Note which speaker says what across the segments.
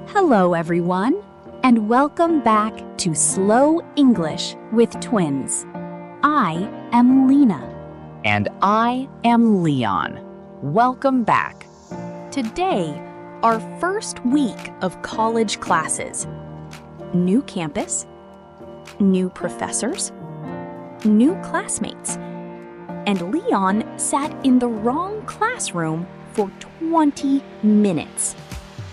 Speaker 1: Hello, everyone, and welcome back to Slow English with Twins. I am Lena.
Speaker 2: And I am Leon. Welcome back.
Speaker 1: Today, our first week of college classes. New campus, new professors, new classmates. And Leon sat in the wrong classroom for 20 minutes.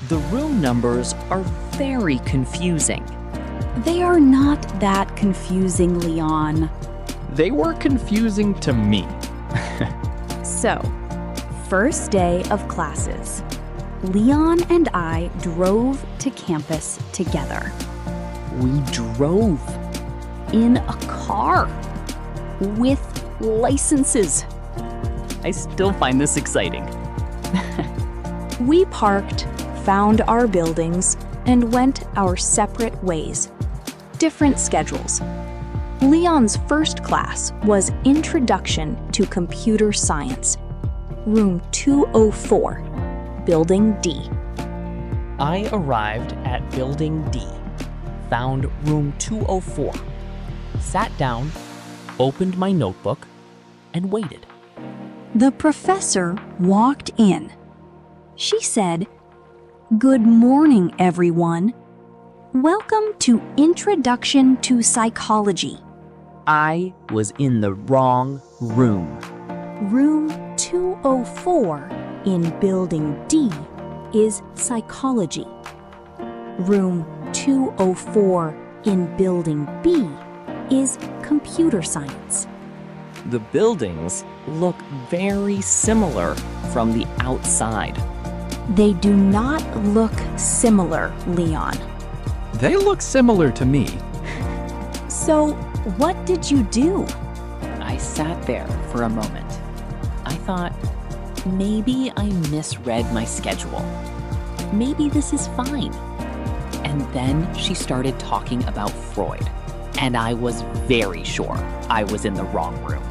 Speaker 2: The room numbers are very confusing.
Speaker 1: They are not that confusing, Leon.
Speaker 3: They were confusing to me.
Speaker 1: So, first day of classes. Leon and I drove to campus together.
Speaker 2: We drove
Speaker 1: In a car. With licenses.
Speaker 2: I still find this exciting.
Speaker 1: We parked, found our buildings, and went our separate ways. Different schedules. Leon's first class was Introduction to Computer Science, room 204, building D.
Speaker 2: I arrived at building D, found room 204, sat down, opened my notebook, and waited.
Speaker 1: The professor walked in. She said, "Good morning, everyone. Welcome to Introduction to Psychology.
Speaker 2: I was in the wrong room.
Speaker 1: Room 204 in Building D is Psychology. Room 204 in Building B is Computer Science."
Speaker 2: The buildings look very similar from the outside.
Speaker 1: They do not look similar, Leon.
Speaker 3: They look similar to me.
Speaker 1: So, what did you do?
Speaker 2: I sat there for a moment. I thought, maybe I misread my schedule. Maybe this is fine. And then she started talking about Freud, and I was very sure I was in the wrong room.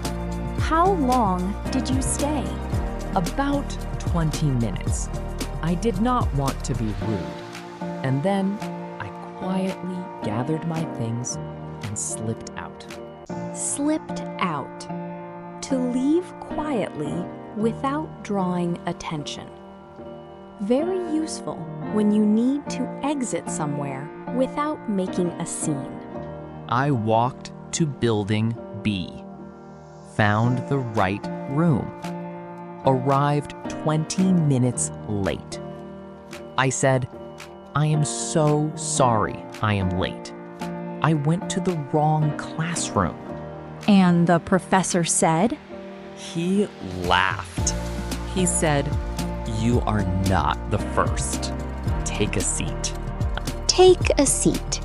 Speaker 1: How long did you stay?
Speaker 4: About 20 minutes. I did not want to be rude. And then I quietly gathered my things and slipped out.
Speaker 1: Slipped out. To leave quietly without drawing attention. Very useful when you need to exit somewhere without making a scene.
Speaker 4: I walked to building B, found the right room, arrived 20 minutes late. I said, "I am so sorry I am late. I went to the wrong classroom."
Speaker 1: And the professor said,
Speaker 4: He laughed. He said, "You are not the first. Take a seat."
Speaker 1: "Take a seat."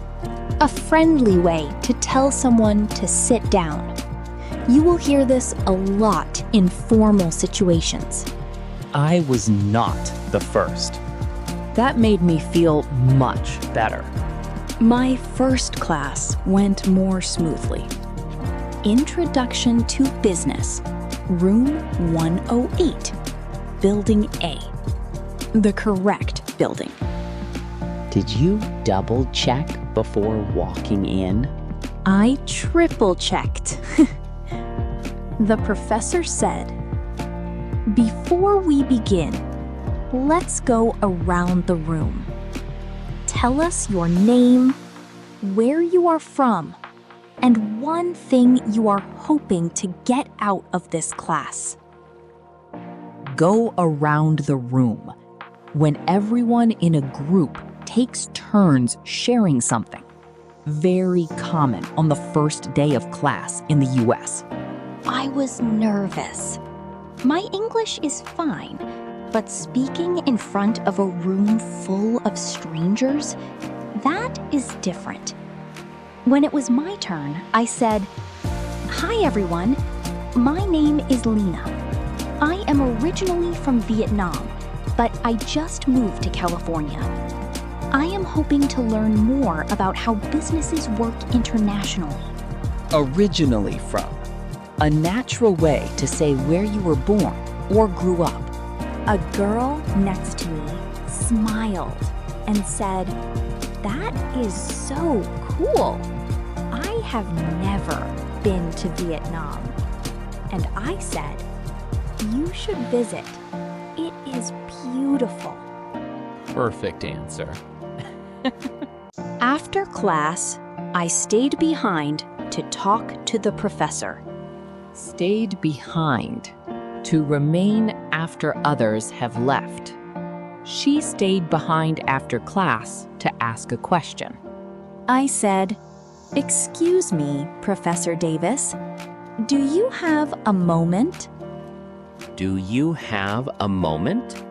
Speaker 1: A friendly way to tell someone to sit down. You will hear this a lot in formal situations.
Speaker 2: I was not the first.
Speaker 1: That made me feel much better. My first class went more smoothly. Introduction to Business, room 108, building A. The correct building.
Speaker 2: Did you double check before walking in?
Speaker 1: I triple checked. The professor said, "Before we begin, let's go around the room. Tell us your name, where you are from, and one thing you are hoping to get out of this class."
Speaker 2: Go around the room. When everyone in a group takes turns sharing something. Very common on the first day of class in the US.
Speaker 1: I was nervous. My English is fine, but speaking in front of a room full of strangers, that is different. When it was my turn, I said, "Hi everyone, my name is Lena. I am originally from Vietnam, but I just moved to California. I am hoping to learn more about how businesses work internationally."
Speaker 2: Originally from. A natural way to say where you were born
Speaker 1: or grew up.
Speaker 5: A girl next to me smiled and said, "That is so cool. I have never been to Vietnam." And I said, "You should visit. It is beautiful."
Speaker 3: Perfect answer.
Speaker 1: After class, I stayed behind to talk to the professor.
Speaker 2: Stayed behind. To remain after others have left. She stayed behind after class to ask a question.
Speaker 5: I said, "Excuse me, Professor Davis. Do you have a moment?"
Speaker 2: Do you have a moment?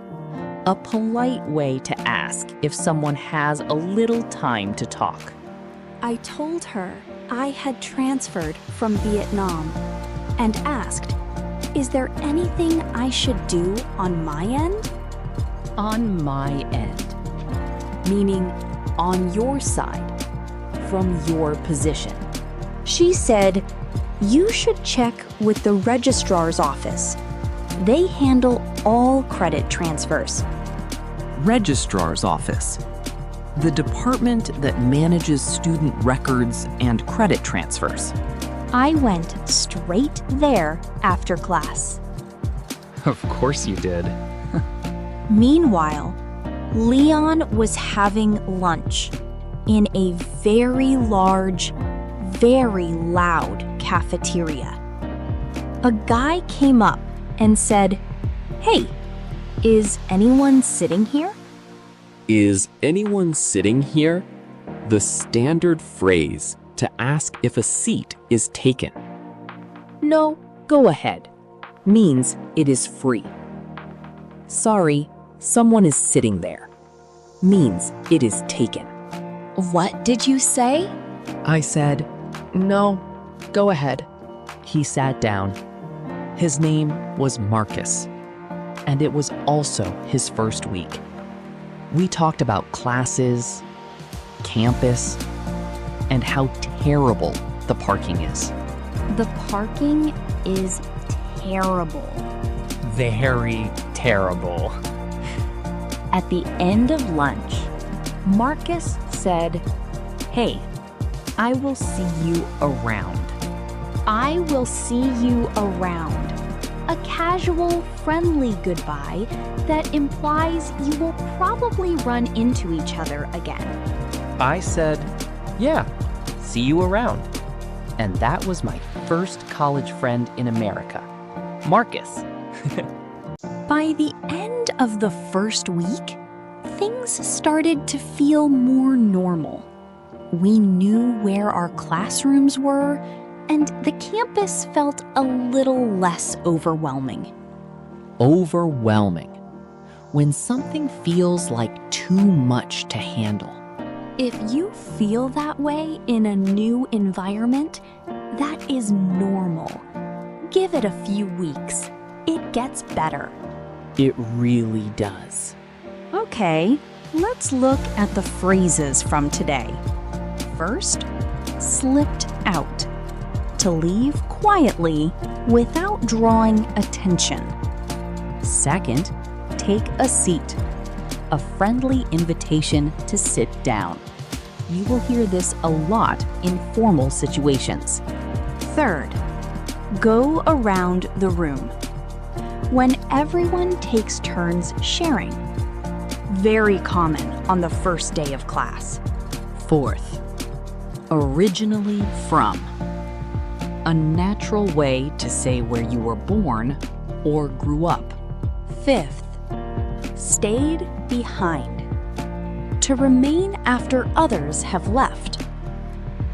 Speaker 2: A polite way to ask if someone has a little time to talk.
Speaker 5: I told her I had transferred from Vietnam and asked, "Is there anything I should do on my end?"
Speaker 2: On my end.
Speaker 5: Meaning on your side, from your position.
Speaker 1: She said, "You should check with the registrar's office. They handle all credit transfers."
Speaker 2: Registrar's office. The department that manages student records and credit transfers.
Speaker 1: I went straight there after class.
Speaker 3: Of course you did.
Speaker 1: Meanwhile, Leon was having lunch in a very large, very loud cafeteria. A guy came up and said, "Hey, is anyone sitting here?"
Speaker 6: Is anyone sitting here? The standard phrase to ask if a seat is taken.
Speaker 2: No, go ahead. Means it is free. Sorry, someone is sitting there. Means it is taken.
Speaker 1: "What did you say?"
Speaker 4: I said, "No, go ahead." He sat down. His name was Marcus, and it was also his first week. We talked about classes, campus, and how terrible the parking is.
Speaker 1: The parking is terrible.
Speaker 4: Very terrible.
Speaker 1: At the end of lunch, Marcus said,
Speaker 2: Hey, I will see you around.
Speaker 1: "I will see you around." A casual, friendly goodbye that implies you will probably run into each other again.
Speaker 4: I said, "Yeah, see you around." And that was my first college friend in America, Marcus.
Speaker 1: By the end of the first week, things started to feel more normal. We knew where our classrooms were, and the campus felt a little less overwhelming.
Speaker 2: Overwhelming. When something feels like too much to handle.
Speaker 5: If you feel that way in a new environment, that is normal. Give it a few weeks. It gets better.
Speaker 2: It really does.
Speaker 1: Okay, let's look at the phrases from today. First, slipped out. To leave quietly without drawing attention. Second, take a seat. A friendly invitation to sit down. You will hear this a lot in formal situations. Third, go around the room. When everyone takes turns sharing. Very common on the first day of class. Fourth, originally from. A natural way to say where you were born or grew up. Fifth, stayed behind. To remain after others have left.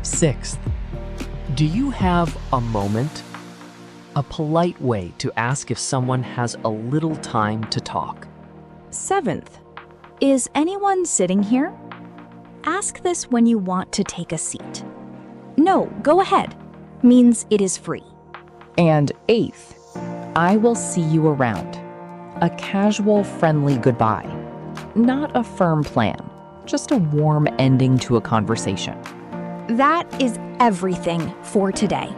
Speaker 4: Sixth, do you have a moment? A polite way to ask if someone has a little time to talk.
Speaker 1: Seventh, is anyone sitting here? Ask this when you want to take a seat. No, go ahead. Means it is free.
Speaker 2: And eighth, I will see you around. A casual, friendly goodbye. Not a firm plan, just a warm ending to a conversation.
Speaker 1: That is everything for today.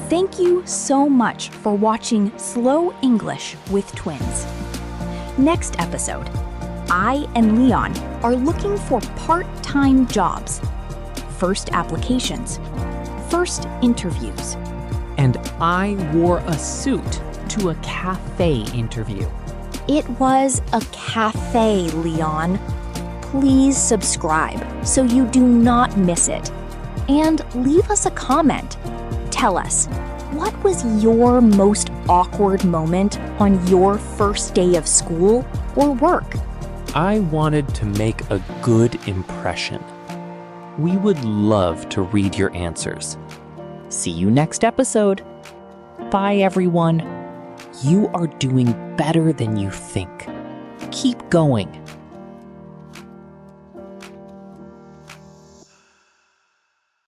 Speaker 5: Thank you so much for watching Slow English with Twins. Next episode, I and Leon are looking for part-time jobs. First applications, first interviews.
Speaker 4: And I wore a suit to a cafe interview.
Speaker 1: It was a cafe, Leon. Please subscribe so you do not miss it. And leave us a comment. Tell us, what was your most awkward moment on your first day of school or work?
Speaker 6: I wanted to make a good impression. We would love to read your answers.
Speaker 2: See you next episode. Bye, everyone.
Speaker 6: You are doing better than you think.
Speaker 2: Keep going.